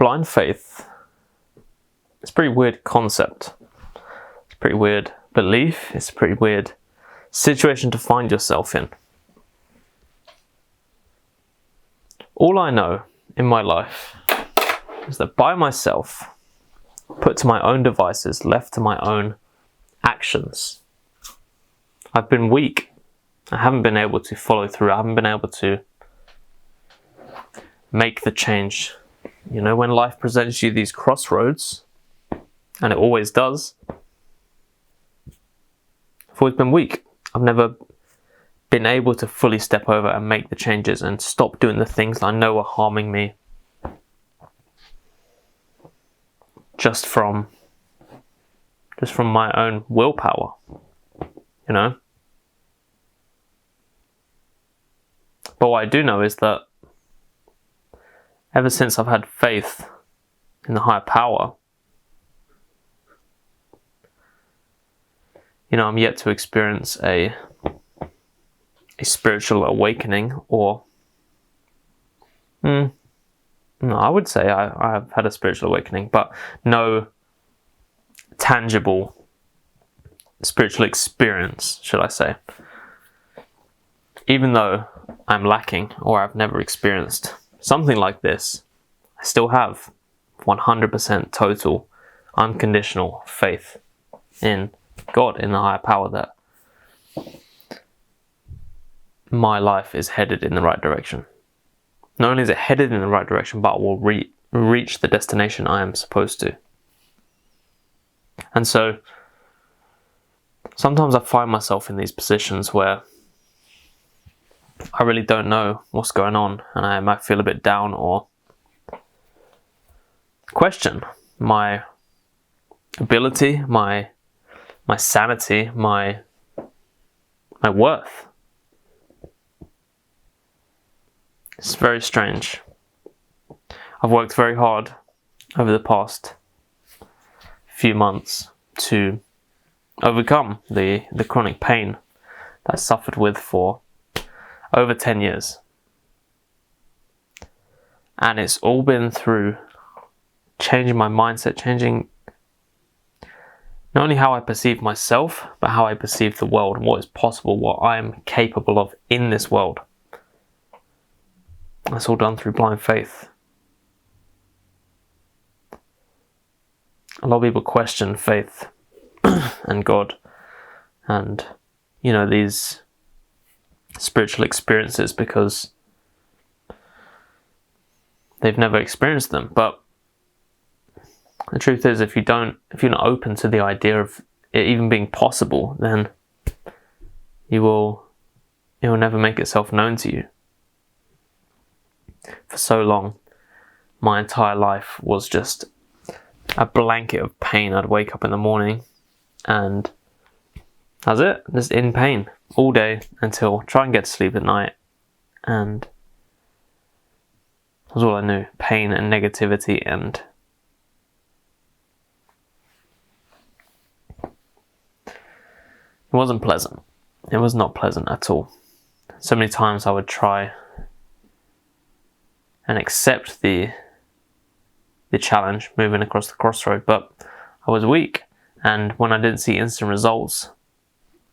blind faith, it's a pretty weird concept. It's a pretty weird belief. It's a pretty weird situation to find yourself in. All I know in my life is that by myself, put to my own devices, left to my own actions, I've been weak. I haven't been able to follow through. I haven't been able to make the change. You know, when life presents you these crossroads, and it always does, I've always been weak. I've never been able to fully step over and make the changes and stop doing the things that I know are harming me just from my own willpower, you know? But what I do know is that ever since I've had faith in the higher power, you know, I'm yet to experience a spiritual awakening, or no, I would say I have had a spiritual awakening, but no tangible spiritual experience, should I say. Even though I'm lacking, or I've never experienced something like this, I still have 100% total, unconditional faith in God, in the higher power, that my life is headed in the right direction. Not only is it headed in the right direction, but will reach the destination I am supposed to. And so sometimes I find myself in these positions where I really don't know what's going on, and I might feel a bit down or question my ability, my sanity, my worth. It's very strange. I've worked very hard over the past few months to overcome the chronic pain that I suffered with for over 10 years. And it's all been through changing my mindset, changing not only how I perceive myself, but how I perceive the world and what is possible, what I am capable of in this world. That's all done through blind faith. A lot of people question faith and God and, you know, these spiritual experiences because they've never experienced them. But the truth is, if you're not open to the idea of it even being possible, then it will never make itself known to you. For so long, my entire life was just a blanket of pain. I'd wake up in the morning and that's it, just in pain all day until try and get to sleep at night, and that's all I knew. Pain and negativity, and it wasn't pleasant. It was not pleasant at all. So many times I would try and accept the challenge, moving across the crossroad, but I was weak, and when I didn't see instant results,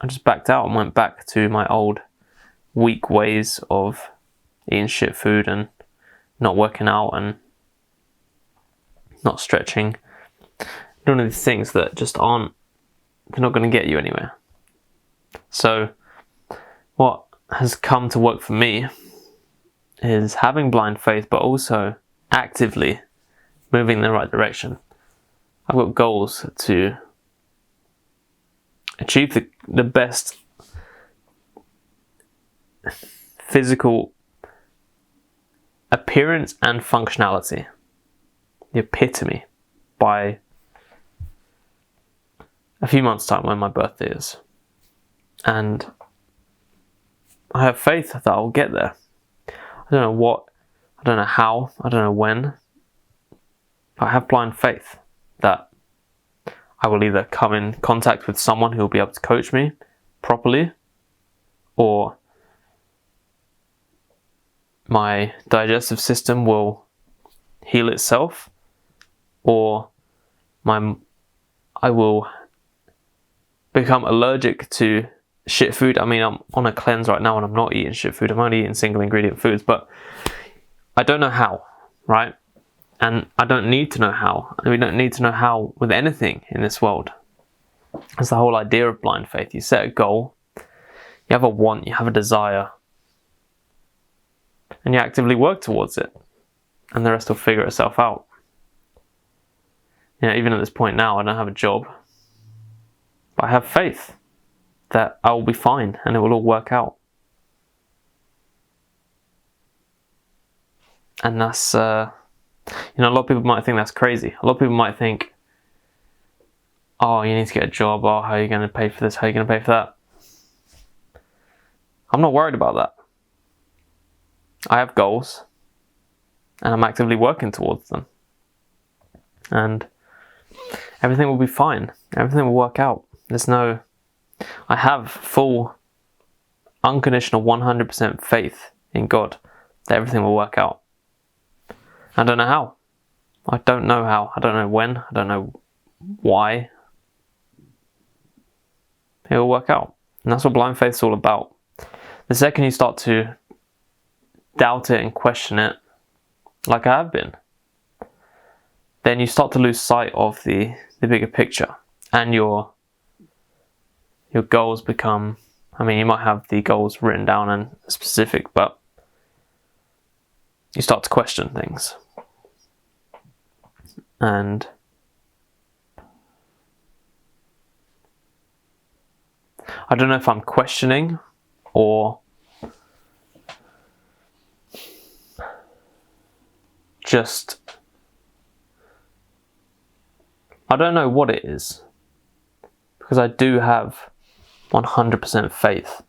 I just backed out and went back to my old weak ways of eating shit food and not working out and not stretching, doing these things that just they're not going to get you anywhere. So what has come to work for me is having blind faith, but also actively moving in the right direction. I've got goals to achieve the best physical appearance and functionality, the epitome, by a few months' time when my birthday is. And I have faith that I'll get there. I don't know what, I don't know how, I don't know when. I have blind faith that I will either come in contact with someone who will be able to coach me properly, or my digestive system will heal itself, or I will become allergic to shit food. I mean, I'm on a cleanse right now and I'm not eating shit food. I'm only eating single ingredient foods, but I don't know how, right? And I don't need to know how. And we don't need to know how with anything in this world. That's the whole idea of blind faith. You set a goal, you have a want, you have a desire, and you actively work towards it. And the rest will figure itself out. Even at this point now, I don't have a job, but I have faith that I will be fine and it will all work out. And that's, a lot of people might think that's crazy. A lot of people might think, oh, you need to get a job. Oh, how are you going to pay for this? How are you going to pay for that? I'm not worried about that. I have goals and I'm actively working towards them. And everything will be fine. Everything will work out. I have full, unconditional, 100% faith in God that everything will work out. I don't know how. I don't know how. I don't know when. I don't know why. It will work out. And that's what blind faith is all about. The second you start to doubt it and question it, like I have been, then you start to lose sight of the bigger picture. And your goals become, you might have the goals written down and specific, but you start to question things. And I don't know if I'm questioning or just, I don't know what it is, because I do have 100% faith.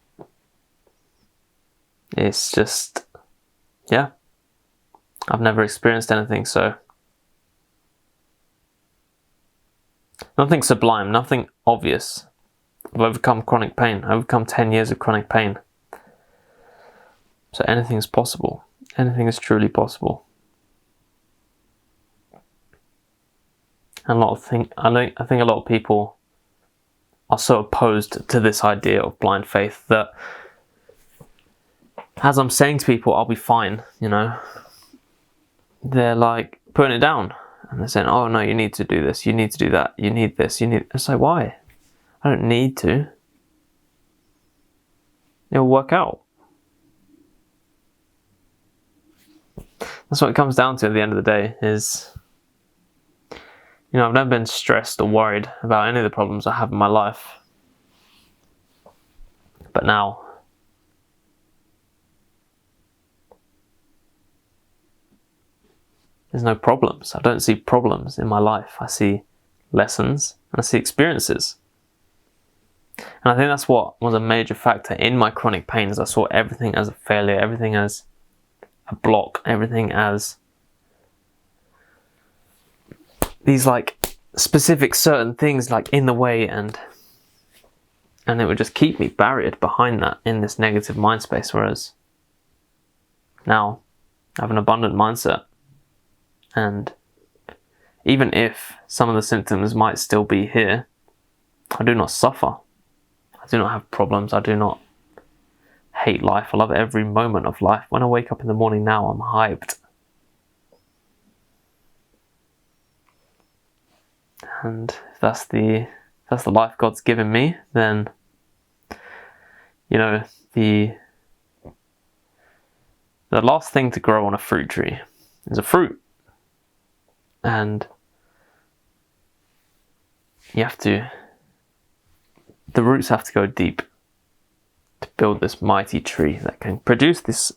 It's just, I've never experienced anything so. Nothing sublime, nothing obvious. I've overcome chronic pain. I've overcome 10 years of chronic pain. So anything is possible. Anything is truly possible. And I think a lot of people are so opposed to this idea of blind faith that, as I'm saying to people, I'll be fine, they're like putting it down. And they're saying, oh no, you need to do this, you need to do that, you need this, It's like, why? I don't need to. It'll work out. That's what it comes down to at the end of the day is, I've never been stressed or worried about any of the problems I have in my life. But now, there's no problems. I don't see problems in my life. I see lessons and I see experiences. And I think that's what was a major factor in my chronic pain, is I saw everything as a failure, everything as a block, everything as these specific certain things in the way, and it would just keep me buried behind that in this negative mind space. Whereas now I have an abundant mindset, and even if some of the symptoms might still be here, I do not suffer. I do not have problems. I do not hate life. I love every moment of life. When I wake up in the morning now, I'm hyped. And if that's the life God's given me, then the last thing to grow on a fruit tree is a fruit. And the roots have to go deep to build this mighty tree that can produce this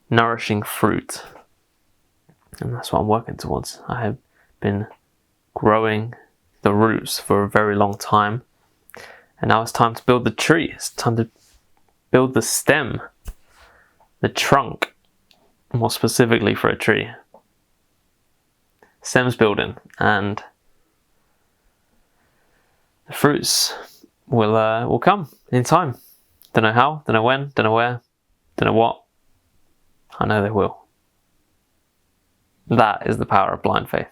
nourishing fruit. And that's what I'm working towards. I have been growing the roots for a very long time, and now it's time to build the tree. It's time to build the stem, the trunk, more specifically for a tree. Stem's building, and the fruits will come in time. Don't know how, don't know when, don't know where, don't know what. I know they will. That is the power of blind faith.